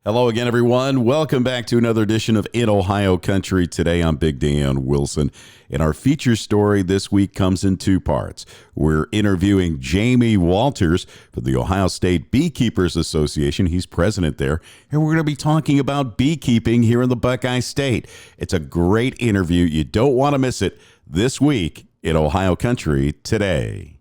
Hello again, everyone. Welcome back to another edition of In Ohio Country. Today, I'm Big Dan Wilson, and our feature story this week comes in two parts. We're interviewing Jamie Walters for the Ohio State Beekeepers Association. He's president there, and we're going to be talking about beekeeping here in the Buckeye State. It's a great interview. You don't want to miss it this week in Ohio Country today.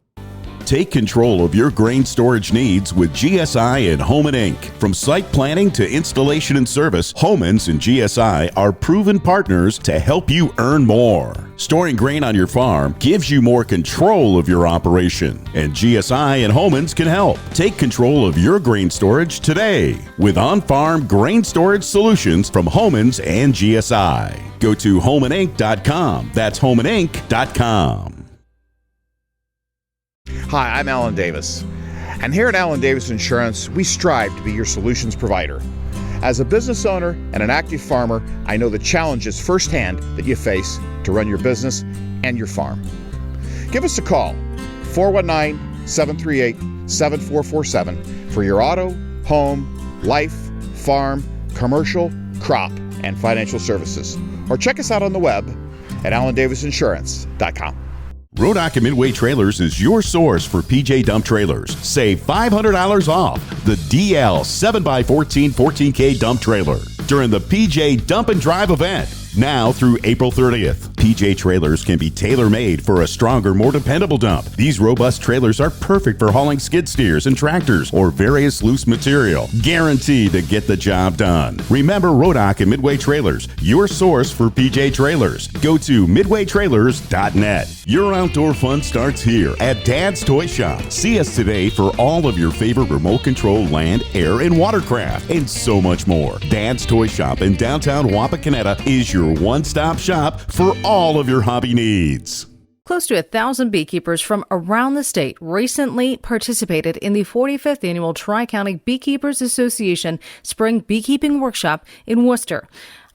Take control of your grain storage needs with GSI and Homan Inc. From site planning to installation and service, Homans and GSI are proven partners to help you earn more. Storing grain on your farm gives you more control of your operation, and GSI and Homans can help. Take control of your grain storage today with on-farm grain storage solutions from Homans and GSI. Go to homaninc.com. That's homaninc.com. Hi, I'm Alan Davis, and here at Alan Davis Insurance, we strive to be your solutions provider. As a business owner and an active farmer, I know the challenges firsthand that you face to run your business and your farm. Give us a call, 419-738-7447 for your auto, home, life, farm, commercial, crop, and financial services. Or check us out on the web at alandavisinsurance.com. Rodock and Midway Trailers is your source for PJ dump trailers. Save $500 off the DL 7x14 14K dump trailer during the PJ Dump and Drive event now through April 30th. PJ trailers can be tailor-made for a stronger, more dependable dump. These robust trailers are perfect for hauling skid steers and tractors or various loose material. Guaranteed to get the job done. Remember Rodock and Midway Trailers, your source for PJ trailers. Go to midwaytrailers.net. Your outdoor fun starts here at Dad's Toy Shop. See us today for all of your favorite remote control land, air, and watercraft, and so much more. Dad's Toy Shop in downtown Wapakoneta is your one-stop shop for all of your hobby needs. Close to 1,000 beekeepers from around the state recently participated in the 45th Annual Tri-County Beekeepers Association Spring Beekeeping Workshop in Worcester.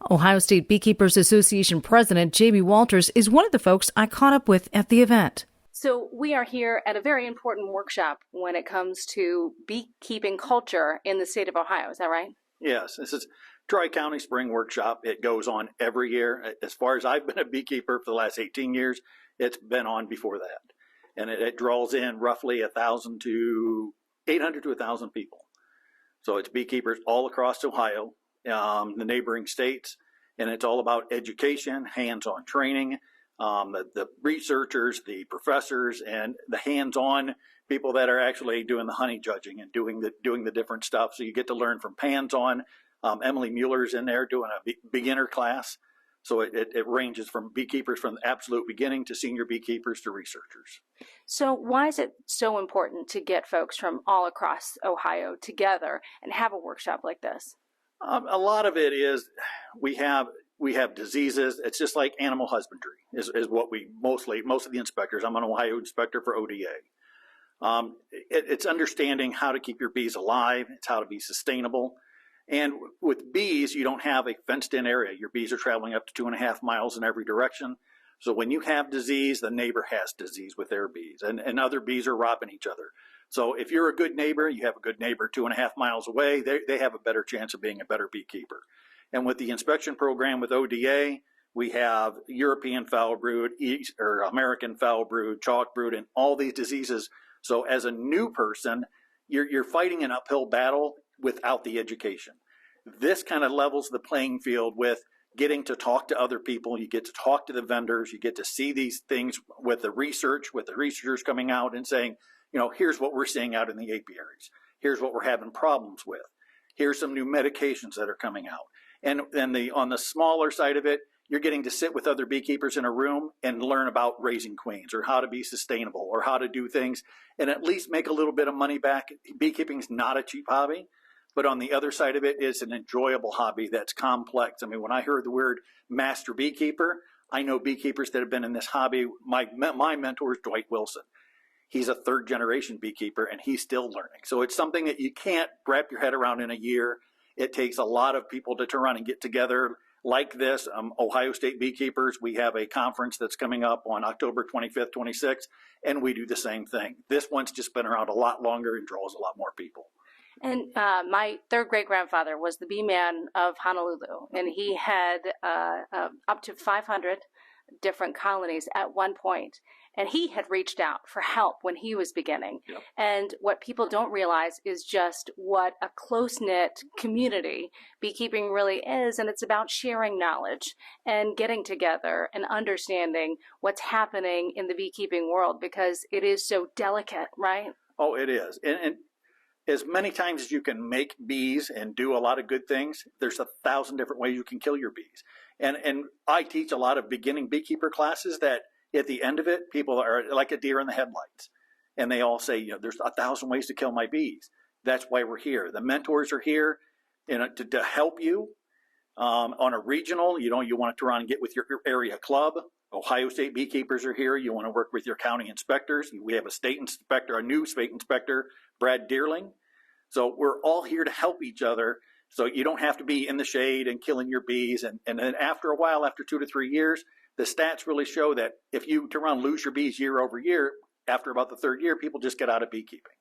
Ohio State Beekeepers Association President Jamie Walters is one of the folks I caught up with at the event. So we are here at a very important workshop when it comes to beekeeping culture in the state of Ohio. Is that right? Yes, this is Tri-County Spring Workshop. It goes on every year. As far as I've been a beekeeper for the last 18 years, it's been on before that. And it draws in roughly 800 to 1,000 people. So it's beekeepers all across Ohio, the neighboring states, and it's all about education, hands-on training, the researchers, the professors, and the hands-on people that are actually doing the honey judging and doing the different stuff. So you get to learn from hands-on. Emily Mueller's in there doing a beginner class. So it ranges from beekeepers from the absolute beginning to senior beekeepers to researchers. So why is it so important to get folks from all across Ohio together and have a workshop like this? A lot of it is we have diseases. It's just like animal husbandry is what we most of the inspectors. I'm an Ohio inspector for ODA. It's understanding how to keep your bees alive. It's how to be sustainable. And with bees, you don't have a fenced-in area. Your bees are traveling up to 2.5 miles in every direction. So when you have disease, the neighbor has disease with their bees, and other bees are robbing each other. So if you're a good neighbor, you have a good neighbor 2.5 miles away, they have a better chance of being a better beekeeper. And with the inspection program with ODA, we have European foul brood, or American foul brood, chalk brood, and all these diseases. So as a new person, you're fighting an uphill battle without the education. This kind of levels the playing field with getting to talk to other people. You get to talk to the vendors. You get to see these things with the researchers coming out and saying, here's what we're seeing out in the apiaries. Here's what we're having problems with. Here's some new medications that are coming out. And then on the smaller side of it, you're getting to sit with other beekeepers in a room and learn about raising queens or how to be sustainable or how to do things and at least make a little bit of money back. Beekeeping is not a cheap hobby, but on the other side of it is an enjoyable hobby that's complex. I mean, when I heard the word master beekeeper, I know beekeepers that have been in this hobby. My mentor is Dwight Wilson. He's a third generation beekeeper and he's still learning. So it's something that you can't wrap your head around in a year. It takes a lot of people to turn around and get together like this. Ohio State Beekeepers, we have a conference that's coming up on October 25th, 26th, and we do the same thing. This one's just been around a lot longer and draws a lot more people. And my third great grandfather was the bee man of Honolulu, and he had up to 500 different colonies at one point. And he had reached out for help when he was beginning. Yep. And what people don't realize is just what a close-knit community beekeeping really is. And it's about sharing knowledge and getting together and understanding what's happening in the beekeeping world, because it is so delicate, right? Oh, it is. And as many times as you can make bees and do a lot of good things, there's 1,000 different ways you can kill your bees. And I teach a lot of beginning beekeeper classes that at the end of it, people are like a deer in the headlights. And they all say, you know, there's 1,000 ways to kill my bees. That's why we're here. The mentors are here to help you on a regional. You know, you want to run and get with your area club. Ohio State Beekeepers are here. You want to work with your county inspectors. We have a state inspector, a new state inspector, Brad Deerling. So we're all here to help each other. So you don't have to be in the shade and killing your bees. And then after a while, after 2 to 3 years, the stats really show that if you turn around and lose your bees year over year, after about the third year, people just get out of beekeeping.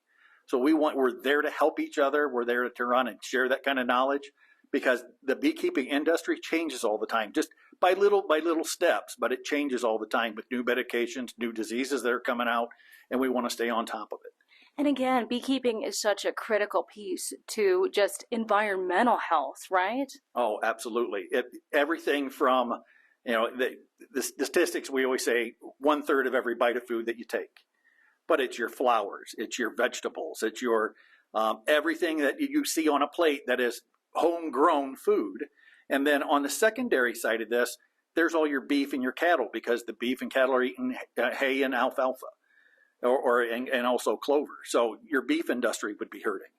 So we're there to help each other. We're there to turn around and share that kind of knowledge, because the beekeeping industry changes all the time, just by little steps, but it changes all the time with new medications, new diseases that are coming out, and we want to stay on top of it. And again, beekeeping is such a critical piece to just environmental health, right? Oh, absolutely. Everything from, you know, the statistics, we always say 1/3 of every bite of food that you take. But it's your flowers, it's your vegetables, it's your everything that you see on a plate that is homegrown food. And then on the secondary side of this, there's all your beef and your cattle, because the beef and cattle are eating hay and alfalfa, and also clover. So your beef industry would be hurting.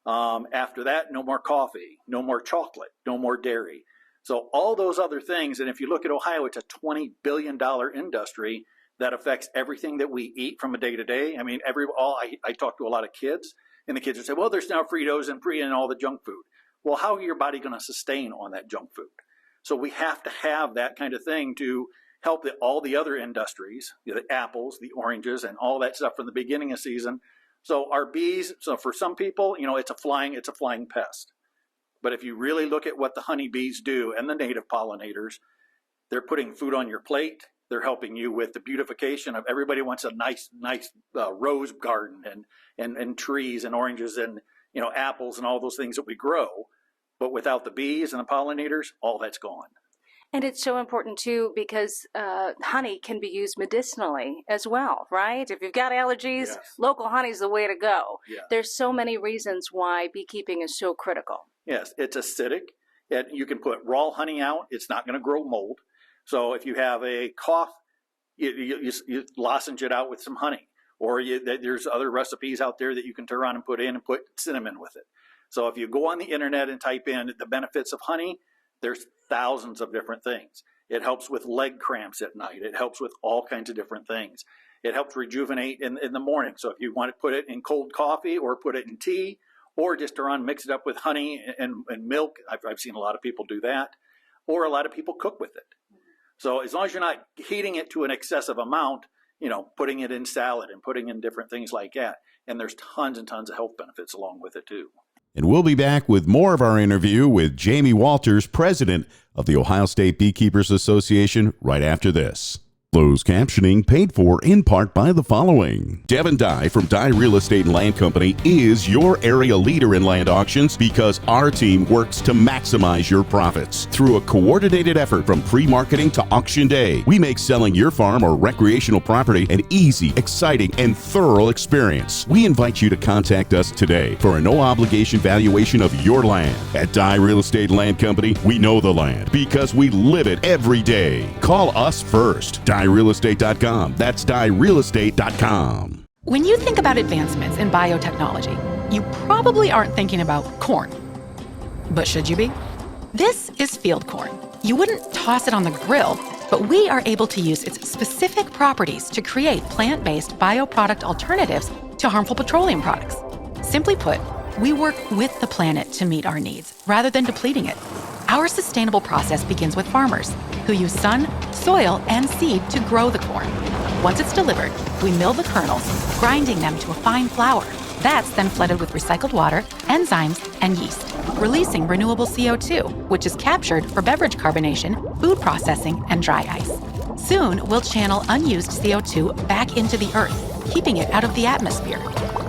After that, no more coffee, no more chocolate, no more dairy. So all those other things, and if you look at Ohio, it's a $20 billion industry that affects everything that we eat from a day to day. I mean, I talk to a lot of kids, and the kids would say, well, there's now Fritos and all the junk food. Well, how are your body going to sustain on that junk food? So we have to have that kind of thing to help all the other industries, you know, the apples, the oranges, and all that stuff from the beginning of season. So our bees, so for some people, you know, it's a flying pest. But if you really look at what the honeybees do and the native pollinators, they're putting food on your plate. They're helping you with the beautification of, everybody wants a nice rose garden and trees and oranges and, you know, apples and all those things that we grow. But without the bees and the pollinators, all that's gone. And it's so important, too, because honey can be used medicinally as well, right? If you've got allergies, Yes. Local honey is the way to go. Yeah. There's so many reasons why beekeeping is so critical. Yes, it's acidic. And you can put raw honey out. It's not going to grow mold. So if you have a cough, you lozenge it out with some honey. Or there's other recipes out there that you can turn around and put cinnamon with it. So if you go on the internet and type in the benefits of honey, there's thousands of different things. It helps with leg cramps at night. It helps with all kinds of different things. It helps rejuvenate in the morning. So if you want to put it in cold coffee or put it in tea, or just around mix it up with honey and milk, I've seen a lot of people do that, or a lot of people cook with it. So as long as you're not heating it to an excessive amount, you know, putting it in salad and putting in different things like that. And there's tons and tons of health benefits along with it too. And we'll be back with more of our interview with Jamie Walters, president of the Ohio State Beekeepers Association, right after this. Closed captioning paid for in part by the following. Devin Dye from Dye Real Estate and Land Company is your area leader in land auctions, because our team works to maximize your profits. Through a coordinated effort from pre-marketing to auction day, we make selling your farm or recreational property an easy, exciting, and thorough experience. We invite you to contact us today for a no-obligation valuation of your land. At Dye Real Estate and Land Company, we know the land because we live it every day. Call us first. DyeRealEstate.com. That's DyeRealEstate.com. When you think about advancements in biotechnology, you probably aren't thinking about corn. But should you be? This is field corn. You wouldn't toss it on the grill, but we are able to use its specific properties to create plant-based bioproduct alternatives to harmful petroleum products. Simply put, we work with the planet to meet our needs rather than depleting it. Our sustainable process begins with farmers who use sun, soil, and seed to grow the corn. Once it's delivered, we mill the kernels, grinding them to a fine flour. That's then flooded with recycled water, enzymes, and yeast, releasing renewable CO2, which is captured for beverage carbonation, food processing, and dry ice. Soon, we'll channel unused CO2 back into the earth, keeping it out of the atmosphere.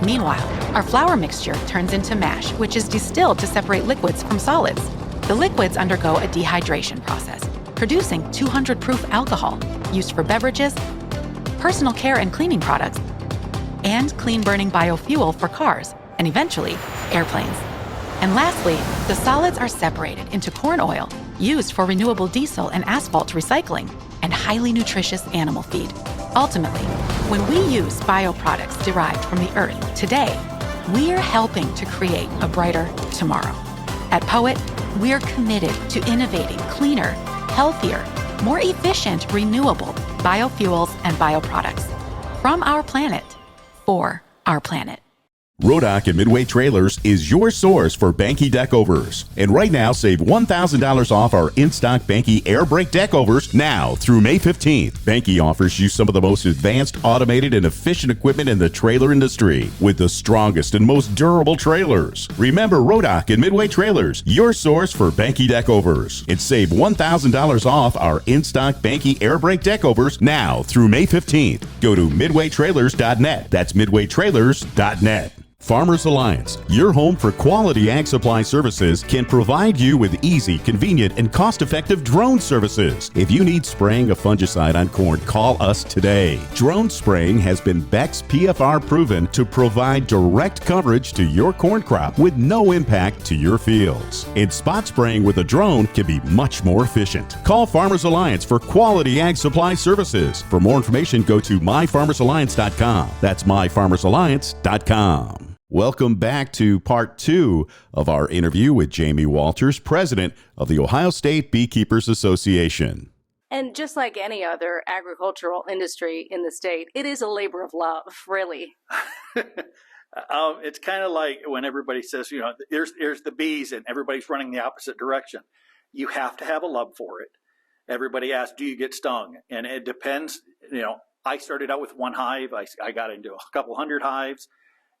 Meanwhile, our flour mixture turns into mash, which is distilled to separate liquids from solids. The liquids undergo a dehydration process, producing 200 proof alcohol, used for beverages, personal care and cleaning products, and clean-burning biofuel for cars, and eventually, airplanes. And lastly, the solids are separated into corn oil, used for renewable diesel and asphalt recycling, and highly nutritious animal feed. Ultimately, when we use bioproducts derived from the earth today, we're helping to create a brighter tomorrow. At Poet, we're committed to innovating cleaner, healthier, more efficient, renewable biofuels and bioproducts from our planet for our planet. Rodock and Midway Trailers is your source for Banky deck overs. And right now, save $1,000 off our in-stock Banky air brake deck overs now through May 15th. Banky offers you some of the most advanced, automated, and efficient equipment in the trailer industry with the strongest and most durable trailers. Remember Rodock and Midway Trailers, your source for Banky deck overs. And save $1,000 off our in-stock Banky air brake deck overs now through May 15th. Go to midwaytrailers.net. That's midwaytrailers.net. Farmers Alliance, your home for quality ag supply services, can provide you with easy, convenient, and cost-effective drone services. If you need spraying a fungicide on corn, call us today. Drone spraying has been Beck's PFR proven to provide direct coverage to your corn crop with no impact to your fields. And spot spraying with a drone can be much more efficient. Call Farmers Alliance for quality ag supply services. For more information, go to myfarmersalliance.com. That's myfarmersalliance.com. Welcome back to part 2 of our interview with Jamie Walters, president of the Ohio State Beekeepers Association. And just like any other agricultural industry in the state, it is a labor of love, really. It's kind of like when everybody says, here's the bees and everybody's running the opposite direction. You have to have a love for it. Everybody asks, do you get stung? And it depends. I started out with one hive. I got into a couple hundred hives.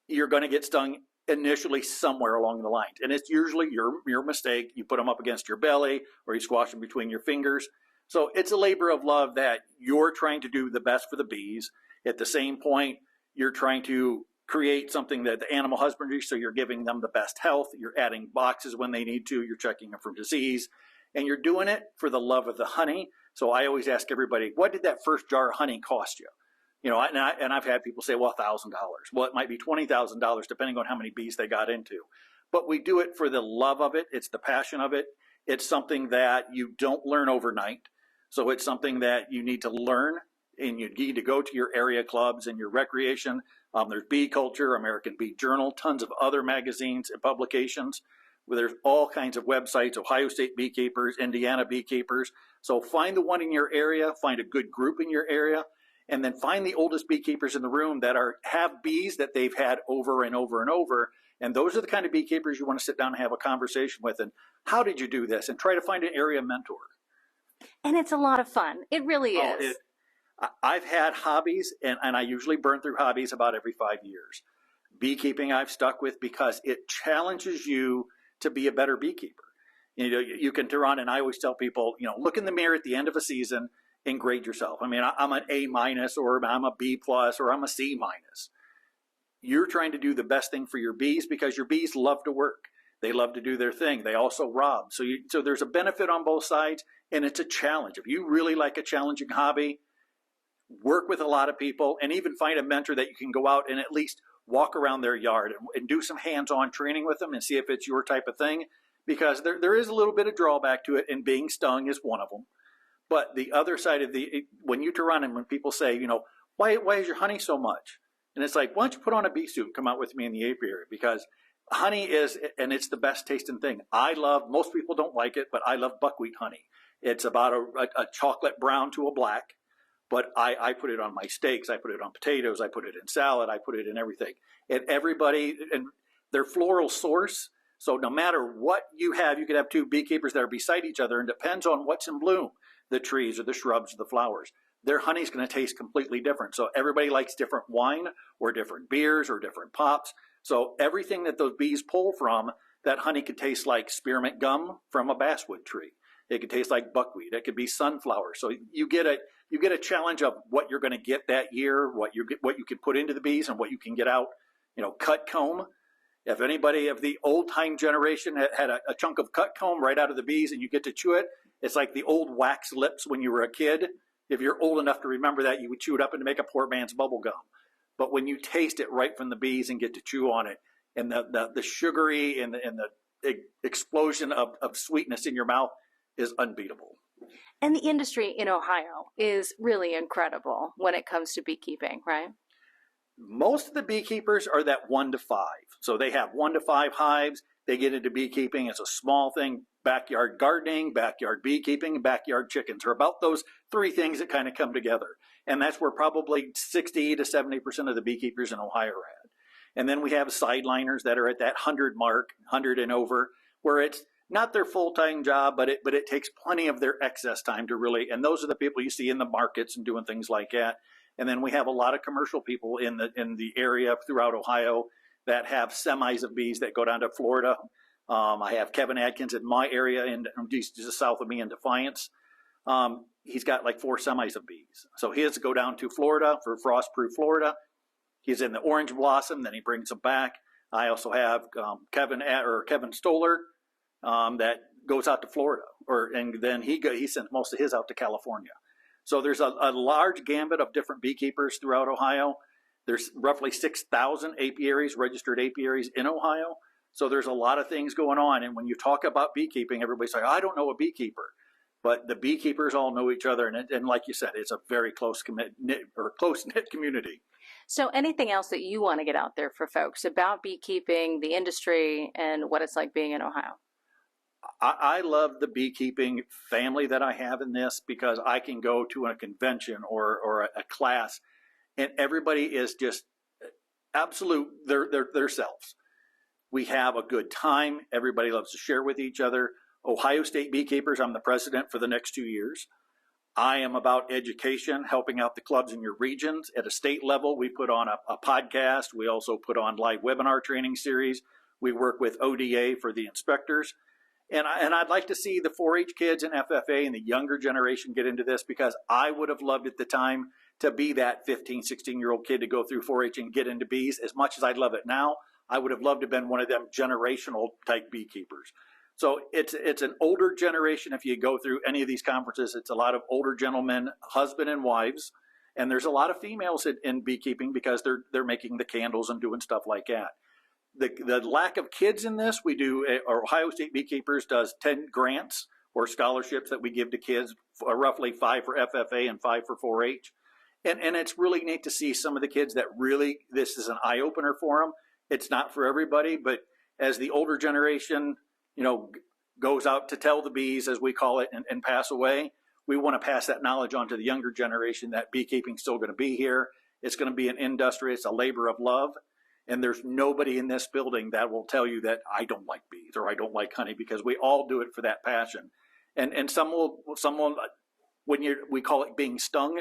You're going to get stung initially somewhere along the line. And it's usually your mistake. You put them up against your belly or you squash them between your fingers. So it's a labor of love that you're trying to do the best for the bees. At the same point, you're trying to create something that the animal husbandry, so you're giving them the best health. You're adding boxes when they need to. You're checking them for disease. And you're doing it for the love of the honey. So I always ask everybody, what did that first jar of honey cost you? And I've had people say, well, $1,000. Well, it might be $20,000 depending on how many bees they got into. But we do it for the love of it. It's the passion of it. It's something that you don't learn overnight. So it's something that you need to learn, and you need to go to your area clubs and your recreation. There's Bee Culture, American Bee Journal, tons of other magazines and publications. Where there's all kinds of websites, Ohio State Beekeepers, Indiana Beekeepers. So find the one in your area, find a good group in your area, and then find the oldest beekeepers in the room that have bees that they've had over and over and over. And those are the kind of beekeepers you want to sit down and have a conversation with. And how did you do this? And try to find an area mentor. And it's a lot of fun. It really is. I've had hobbies, and I usually burn through hobbies about every 5 years. Beekeeping I've stuck with because it challenges you to be a better beekeeper. You can turn on, and I always tell people, look in the mirror at the end of a season and grade yourself. I mean, I'm an A- or I'm a B+, or I'm a C-. You're trying to do the best thing for your bees because your bees love to work. They love to do their thing. They also rob. So there's a benefit on both sides, and it's a challenge. If you really like a challenging hobby, work with a lot of people, and even find a mentor that you can go out and at least walk around their yard and do some hands-on training with them and see if it's your type of thing, because there is a little bit of drawback to it, and being stung is one of them. But the other side of when you turn around and when people say, why is your honey so much? And it's like, why don't you put on a bee suit and come out with me in the apiary? Because honey is, and it's the best tasting thing. Most people don't like it, but I love buckwheat honey. It's about a chocolate brown to a black. But I put it on my steaks, I put it on potatoes, I put it in salad, I put it in everything. And their floral source. So no matter what you could have two beekeepers that are beside each other, and depends on what's in bloom, the trees or the shrubs or the flowers. Their honey's going to taste completely different. So everybody likes different wine or different beers or different pops. So everything that those bees pull from, that honey could taste like spearmint gum from a basswood tree. It could taste like buckwheat. It could be sunflower. So you get a challenge of what you're going to get that year, what you can put into the bees, and what you can get out. Cut comb. If anybody of the old time generation had a chunk of cut comb right out of the bees and you get to chew it, it's like the old wax lips when you were a kid. If you're old enough to remember that, you would chew it up and make a poor man's bubble gum. But when you taste it right from the bees and get to chew on it, and the sugary and the explosion of sweetness in your mouth is unbeatable. And the industry in Ohio is really incredible when it comes to beekeeping, right? Most of the beekeepers are that 1 to 5. So they have 1 to 5 hives. They get into beekeeping. It's a small thing. Backyard gardening, backyard beekeeping, and backyard chickens are about those 3 things that kind of come together. And that's where probably 60 to 70% of the beekeepers in Ohio are at. And then we have sideliners that are at that 100 mark, 100 and over, where it's not their full-time job, but it takes plenty of their excess time to really, and those are the people you see in the markets and doing things like that. And then we have a lot of commercial people in the area throughout Ohio that have semis of bees that go down to Florida. I have Kevin Adkins in my area, and just south of me in Defiance. He's got like 4 semis of bees. So he has to go down to Florida for frost-proof Florida. He's in the orange blossom, then he brings them back. I also have Kevin Stoller that goes out to Florida, and then he sends most of his out to California. So there's a large gambit of different beekeepers throughout Ohio. There's roughly 6,000 apiaries, registered apiaries in Ohio. So there's a lot of things going on. And when you talk about beekeeping, everybody's like, I don't know a beekeeper. But the beekeepers all know each other. And like you said, it's a very close-knit community. So anything else that you want to get out there for folks about beekeeping, the industry, and what it's like being in Ohio? I love the beekeeping family that I have in this, because I can go to a convention or a class and everybody is just absolute their selves. We have a good time. Everybody loves to share with each other. Ohio State Beekeepers, I'm the president for the next 2 years. I am about education, helping out the clubs in your regions. At a state level, we put on a podcast. We also put on live webinar training series. We work with ODA for the inspectors. And I'd like to see the 4-H kids and FFA and the younger generation get into this, because I would have loved at the time to be that 15, 16-year-old kid to go through 4-H and get into bees. As much as I love it now, I would have loved to have been one of them generational type beekeepers. So it's an older generation. If you go through any of these conferences, it's a lot of older gentlemen, husband and wives, and there's a lot of females in beekeeping because they're making the candles and doing stuff like that. The lack of kids in this, we do, Ohio State Beekeepers does 10 grants or scholarships that we give to kids, roughly 5 for FFA and 5 for 4-H. And it's really neat to see some of the kids that really, this is an eye-opener for them. It's not for everybody, but as the older generation, goes out to tell the bees, as we call it, and pass away, we want to pass that knowledge on to the younger generation that beekeeping's still going to be here. It's going to be an industry. It's a labor of love. And there's nobody in this building that will tell you that I don't like bees or I don't like honey, because we all do it for that passion. And some will, we call it being stung.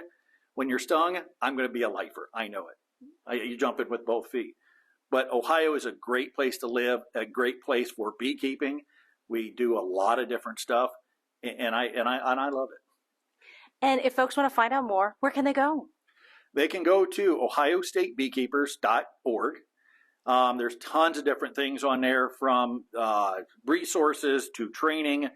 When you're stung, I'm going to be a lifer. I know it. You jump in with both feet. But Ohio is a great place to live, a great place for beekeeping. We do a lot of different stuff, and I love it. And if folks want to find out more, where can they go? They can go to ohiostatebeekeepers.org. There's tons of different things on there, from resources to training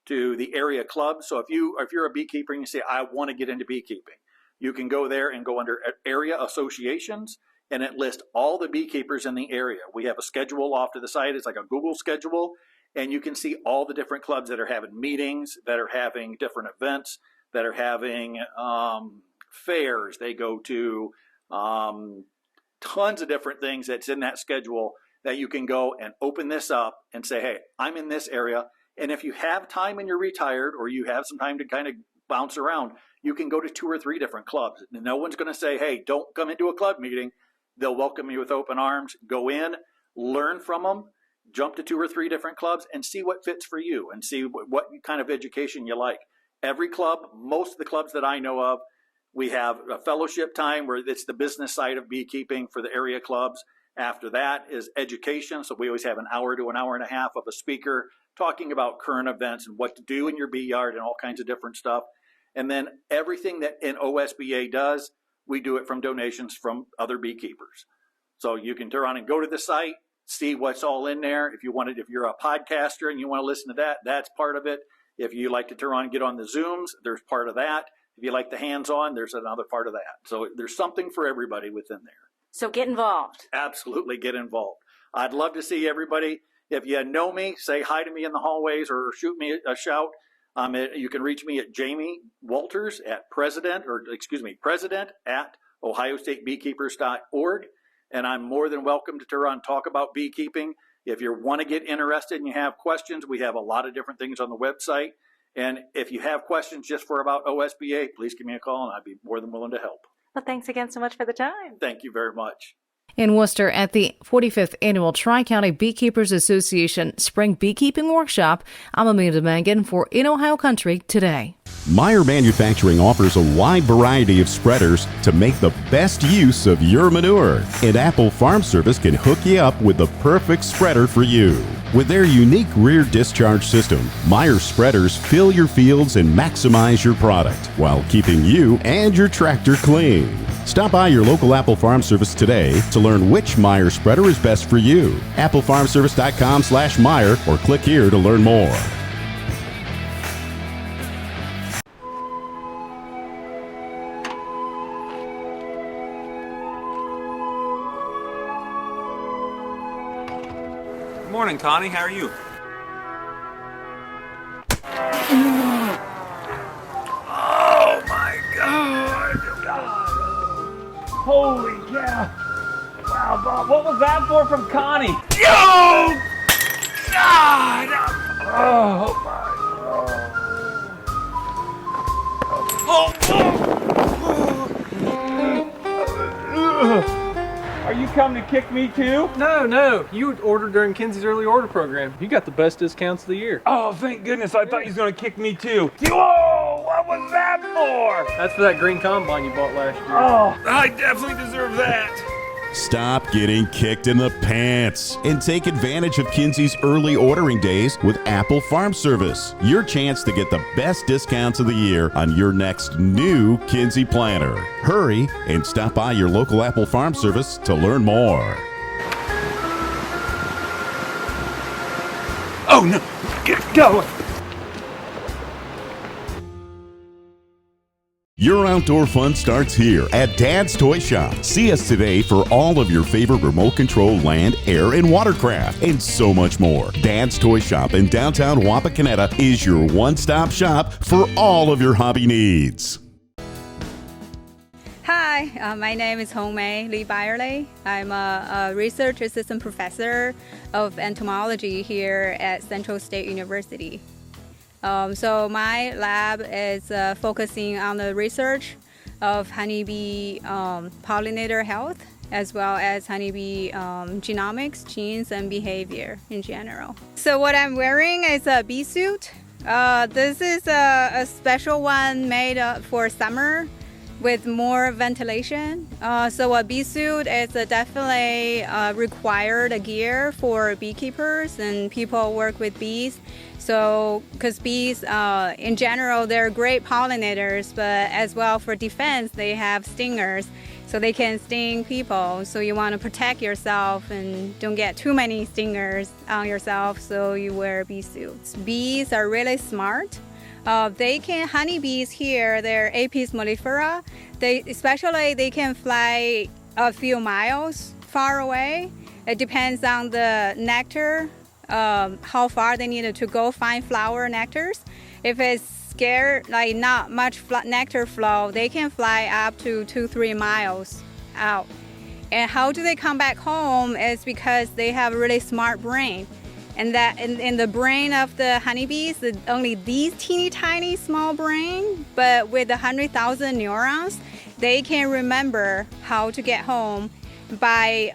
to the area clubs. So if you're a beekeeper and you say, I want to get into beekeeping, you can go there and go under area associations, and it lists all the beekeepers in the area. We have a schedule off to the side. It's like a Google schedule, and you can see all the different clubs that are having meetings, that are having different events, that are having fairs. They go to tons of different things that's in that schedule that you can go and open this up and say, hey, I'm in this area. And if you have time and you're retired, or you have some time to kind of bounce around, you can go to 2 or 3 different clubs. No one's going to say, hey, don't come into a club meeting. They'll welcome you with open arms. Go in, learn from them, jump to 2 or 3 different clubs and see what fits for you and see what kind of education you like. Every club, most of the clubs that I know of, we have a fellowship time where it's the business side of beekeeping for the area clubs. After that is education. So we always have an hour to an hour and a half of a speaker talking about current events and what to do in your bee yard and all kinds of different stuff. And then everything that an OSBA does, we do it from donations from other beekeepers. So you can turn on and go to the site, see what's all in there. If you're a podcaster and you want to listen to that, that's part of it. If you like to turn on and get on the Zooms, there's part of that. If you like the hands-on, there's another part of that. So there's something for everybody within there. So get involved. Absolutely get involved. I'd love to see everybody. If you know me, say hi to me in the hallways or shoot me a shout. You can reach me at Jamie Walters at president at ohiostatebeekeepers.org. And I'm more than welcome to turn on talk about beekeeping. If you want to get interested and you have questions, we have a lot of different things on the website. And if you have questions just about OSBA, please give me a call and I'd be more than willing to help. Well, thanks again so much for the time. Thank you very much. In Worcester at the 45th Annual Tri-County Beekeepers Association Spring Beekeeping Workshop, I'm Amanda Mangan for In Ohio Country Today. Meyer Manufacturing offers a wide variety of spreaders to make the best use of your manure. And Apple Farm Service can hook you up with the perfect spreader for you. With their unique rear discharge system, Meyer spreaders fill your fields and maximize your product while keeping you and your tractor clean. Stop by your local Apple Farm Service today to learn which Meyer spreader is best for you. applefarmservice.com/Meyer or click here to learn more. Good morning, Connie. How are you? Oh my God! Holy cow! Wow, Bob, what was that for from Connie? Yo! God! Oh my! Are you coming to kick me too? No. You ordered during Kenzie's early order program. You got the best discounts of the year. Oh, thank goodness. I thought he was going to kick me too. Whoa! What was that for? That's for that green combine you bought last year. Oh, I definitely deserve that. Stop getting kicked in the pants and take advantage of Kenzie's early ordering days with Apple Farm Service. Your chance to get the best discounts of the year on your next new Kinzie planter. Hurry and stop by your local Apple Farm Service to learn more. Oh no! Get going! Your outdoor fun starts here at Dad's Toy Shop. See us today for all of your favorite remote control land, air, and watercraft, and so much more. Dad's Toy Shop in downtown Wapakoneta is your one-stop shop for all of your hobby needs. Hi, my name is Hongmei Lee Byerly. I'm a research assistant professor of entomology here at Central State University. So my lab is focusing on the research of honeybee pollinator health, as well as honeybee genomics, genes, and behavior in general. So what I'm wearing is a bee suit. This is a special one made for summer with more ventilation. So a bee suit is definitely required gear for beekeepers and people who work with bees. So, because bees, in general, they're great pollinators, but as well for defense, they have stingers, so they can sting people. So you want to protect yourself and don't get too many stingers on yourself, so you wear bee suits. Bees are really smart. Honeybees here, they're Apis mellifera. They can fly a few miles far away. It depends on the nectar. How far they needed to go find flower nectars. If it's scarce, like not much nectar flow, they can fly up to 2-3 miles out. And how do they come back home is because they have a really smart brain. And that in the brain of the honeybees, only these teeny tiny small brain, but with 100,000 neurons, they can remember how to get home by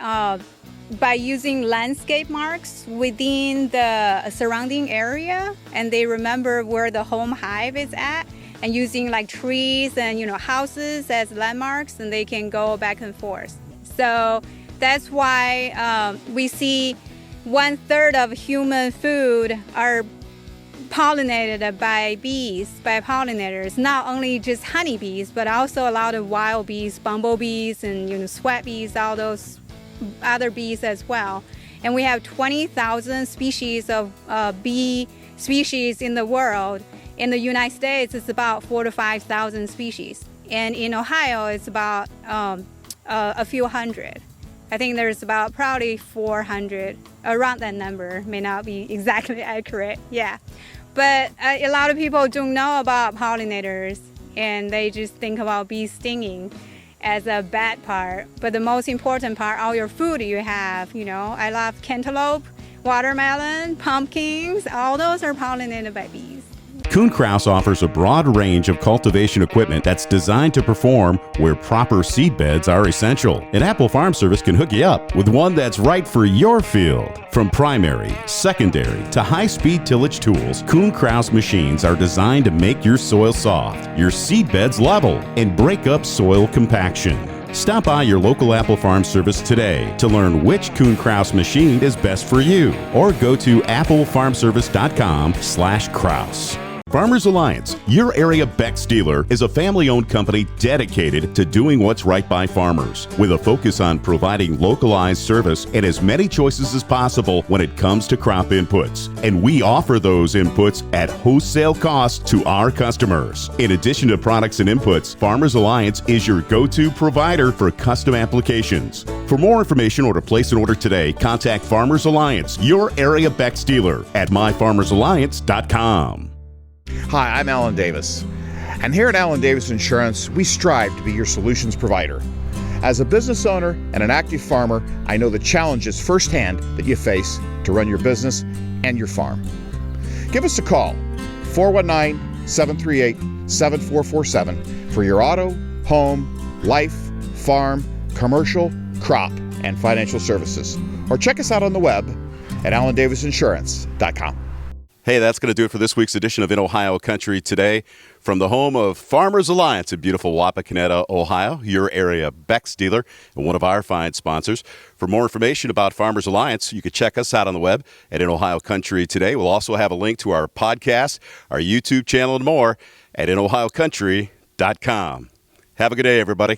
using landscape marks within the surrounding area, and they remember where the home hive is at, and using like trees and houses as landmarks, and they can go back and forth. So That's why we see 1/3 of human food are pollinated by bees, by pollinators. Not only just honeybees, but also a lot of wild bees, bumblebees, and sweat bees, all those other bees as well. And we have 20,000 species of bee species in the world. In the United States, it's about 4,000 to 5,000 species. And in Ohio, it's about a few hundred. I think there's about probably 400, around that number, may not be exactly accurate, yeah. But a lot of people don't know about pollinators, and they just think about bees stinging as a bad part. But the most important part, all your food you have, I love cantaloupe, watermelon, pumpkins, all those are pollinated by bees. Kuhn Krause offers a broad range of cultivation equipment that's designed to perform where proper seed beds are essential. And Apple Farm Service can hook you up with one that's right for your field. From primary, secondary, to high-speed tillage tools, Kuhn Krause machines are designed to make your soil soft, your seed beds level, and break up soil compaction. Stop by your local Apple Farm Service today to learn which Kuhn Krause machine is best for you, or go to applefarmservice.com/Krause. Farmers Alliance, your area Beck's dealer, is a family-owned company dedicated to doing what's right by farmers, with a focus on providing localized service and as many choices as possible when it comes to crop inputs. And we offer those inputs at wholesale cost to our customers. In addition to products and inputs, Farmers Alliance is your go-to provider for custom applications. For more information or to place an order today, contact Farmers Alliance, your area Beck's dealer, at myfarmersalliance.com. Hi, I'm Alan Davis. And here at Alan Davis Insurance, we strive to be your solutions provider. As a business owner and an active farmer, I know the challenges firsthand that you face to run your business and your farm. Give us a call, 419-738-7447, for your auto, home, life, farm, commercial, crop, and financial services. Or check us out on the web at alandavisinsurance.com. Hey, that's going to do it for this week's edition of In Ohio Country Today. From the home of Farmers Alliance in beautiful Wapakoneta, Ohio, your area Beck's dealer and one of our fine sponsors. For more information about Farmers Alliance, you can check us out on the web at In Ohio Country Today. We'll also have a link to our podcast, our YouTube channel, and more at InOhioCountry.com. Have a good day, everybody.